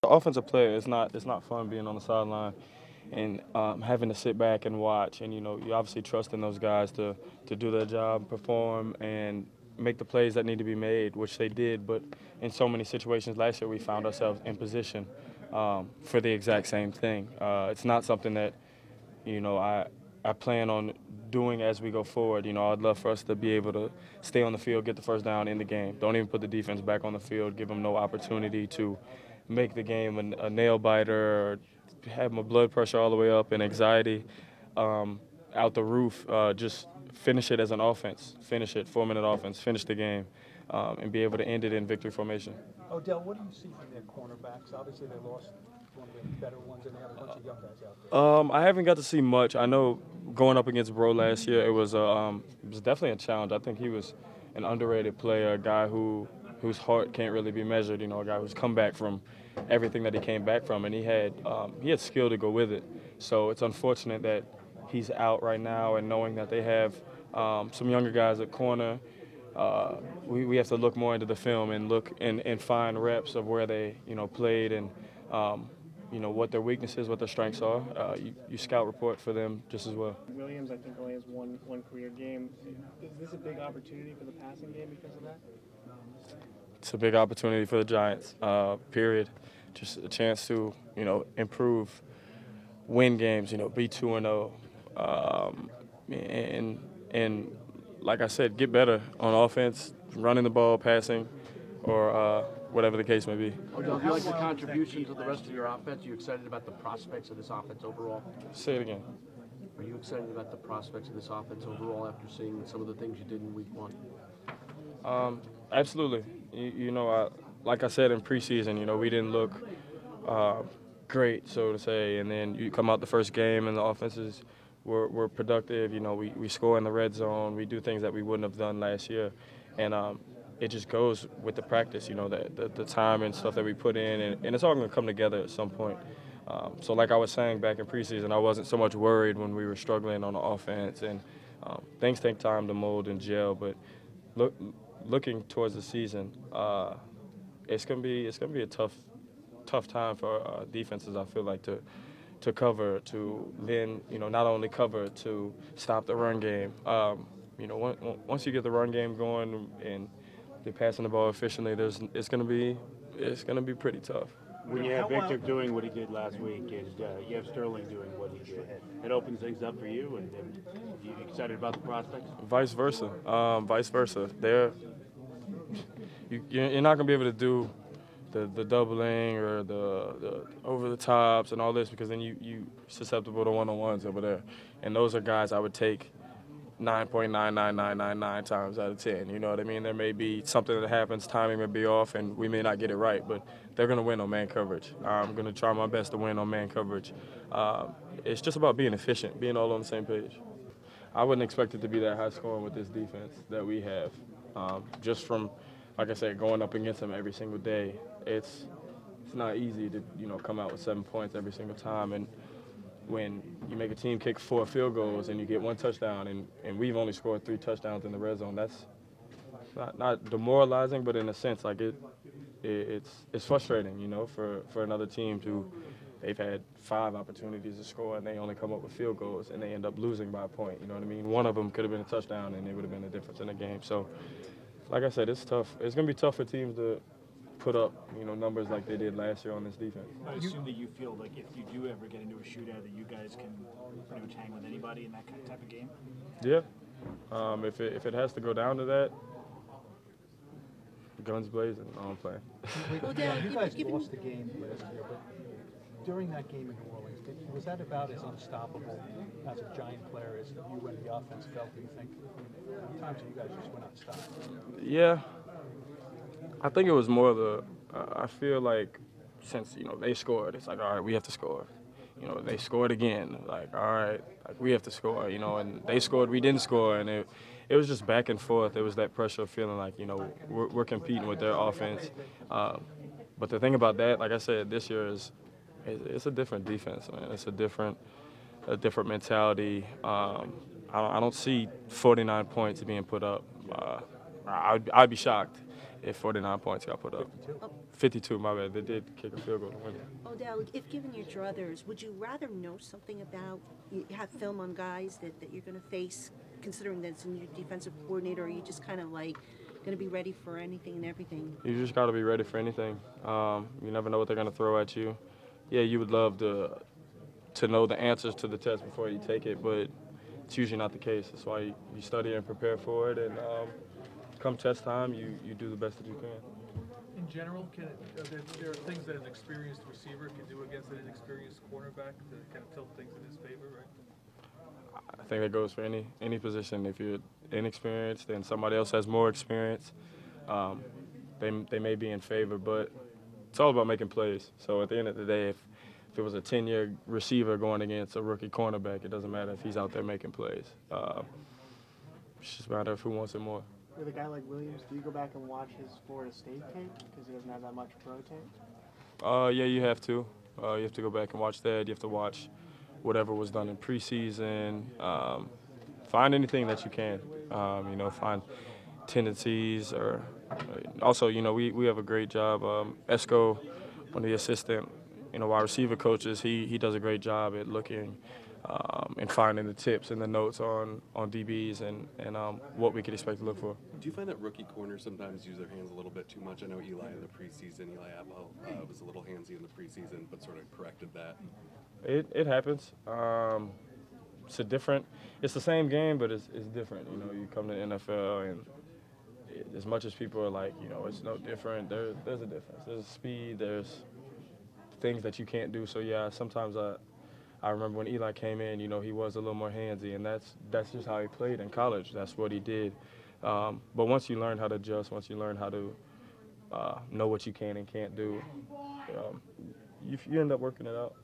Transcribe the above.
offensive player, it's not fun being on the sideline and having to sit back and watch. And you obviously trust in those guys to do their job, perform, and make the plays that need to be made, which they did. But in so many situations last year, we found ourselves in position for the exact same thing. It's not something that I plan on doing as we go forward. I'd love for us to be able to stay on the field, get the first down in the game. Don't even put the defense back on the field, give them no opportunity to make the game a nail biter or have my blood pressure all the way up and anxiety out the roof. Just finish it as an offense, finish it, 4-minute offense, finish the game, and be able to end it in victory formation. Odell, what do you see from their cornerbacks? Obviously, they lost one of the better ones, and they have a bunch of young guys out there. I haven't got to see much. I know going up against Bro last year, it was definitely a challenge. I think he was an underrated player, a guy whose heart can't really be measured. A guy who's come back from everything that he came back from, and he had skill to go with it. So it's unfortunate that he's out right now, and knowing that they have some younger guys at corner, we have to look more into the film and look and find reps of where they played and what their weaknesses, what their strengths are. You scout report for them just as well. Williams, I think, only has one career game. Is this a big opportunity for the passing game because of that? It's a big opportunity for the Giants, period. Just a chance to, improve, win games, be 2-0. And like I said, get better on offense, running the ball, passing, or whatever the case may be. Odell, do you like the contributions of the rest of your offense? Are you excited about the prospects of this offense overall? Say it again. Are you excited about the prospects of this offense overall after seeing some of the things you did in Week 1? Absolutely. Like I said in preseason, we didn't look great, so to say, and then you come out the first game and the offenses were productive. We score in the red zone. We do things that we wouldn't have done last year, and it just goes with the practice, the time and stuff that we put in, and it's all going to come together at some point. So like I was saying back in preseason, I wasn't so much worried when we were struggling on the offense, and things take time to mold and gel. But looking towards the season, it's gonna be a tough time for defenses. I feel like to cover, to then not only cover, to stop the run game. Once you get the run game going and they're passing the ball efficiently, it's gonna be pretty tough. When you have Victor doing what he did last week and you have Sterling doing what he did, it opens things up for you, and you excited about the prospects? Vice versa. You're not going to be able to do the doubling or the over the tops and all this, because then you susceptible to one-on-ones over there. And those are guys I would take 9.99999 times out of 10. You know what I mean? There may be something that happens, timing may be off, and we may not get it right, but they're going to win on man coverage. I'm going to try my best to win on man coverage. It's just about being efficient, being all on the same page. I wouldn't expect it to be that high scoring with this defense that we have. Just from, like I said, going up against them every single day, it's not easy to come out with 7 points every single time. And when you make a team kick 4 field goals and you get 1 touchdown, and we've only scored 3 touchdowns in the red zone, that's not demoralizing, but in a sense, like it's frustrating, for another team they've had 5 opportunities to score and they only come up with field goals and they end up losing by a point. You know what I mean? One of them could have been a touchdown and it would have been the difference in the game. So, like I said, it's tough. It's going to be tough for teams to put up, numbers like they did last year on this defense. I assume that you feel like if you do ever get into a shootout, that you guys can pretty much hang with anybody in that type of game? Yeah. If it has to go down to that, guns blazing, I'm playing. You guys lost the game last year, but during that game in New Orleans, was that about as unstoppable as a Giant player as you and the offense felt, do you think? Times you guys just went unstoppable. Yeah. I think it was more I feel like since, they scored, it's like, all right, we have to score. They scored again, like, all right, like, we have to score, and they scored, we didn't score, and it was just back and forth. It was that pressure of feeling like, we're competing with their offense. But the thing about that, like I said, this year it's a different defense, man. It's a different mentality. I don't see 49 points being put up. I'd be shocked if 49 points got put up. 52. 52, my bad. They did kick a field goal to win it. Odell, if given your druthers, would you rather know something about, you have film on guys that you're going to face, considering that it's a new defensive coordinator, or are you just kind of like going to be ready for anything and everything? You just got to be ready for anything. You never know what they're going to throw at you. Yeah, you would love to know the answers to the test before you take it, but it's usually not the case. That's why you study and prepare for it, and come test time, you do the best that you can. In general, there are things that an experienced receiver can do against an inexperienced cornerback to kind of tilt things in his favor, right? I think that goes for any position. If you're inexperienced and somebody else has more experience, they may be in favor, but it's all about making plays. So at the end of the day, if it was a 10-year receiver going against a rookie cornerback, it doesn't matter if he's out there making plays. It's just a matter of who wants it more. With a guy like Williams, do you go back and watch his Florida State tape because he doesn't have that much pro tape? Yeah, you have to. You have to go back and watch that. You have to watch whatever was done in preseason. Find anything that you can. Find tendencies or also, we have a great job. Esco, one of the assistant, wide receiver coaches, he does a great job at looking and finding the tips and the notes on DBs and what we could expect to look for. Do you find that rookie corners sometimes use their hands a little bit too much? I know Eli in the preseason, Eli Apple was a little handsy in the preseason, but sort of corrected that. It happens. It's the same game, but it's different. You come to the NFL, and as much as people are like, it's no different, there's a difference. There's speed, there's things that you can't do. So yeah, sometimes I remember when Eli came in, he was a little more handsy, and that's just how he played in college. That's what he did. But once you learn how to adjust, once you learn how to know what you can and can't do, you end up working it out.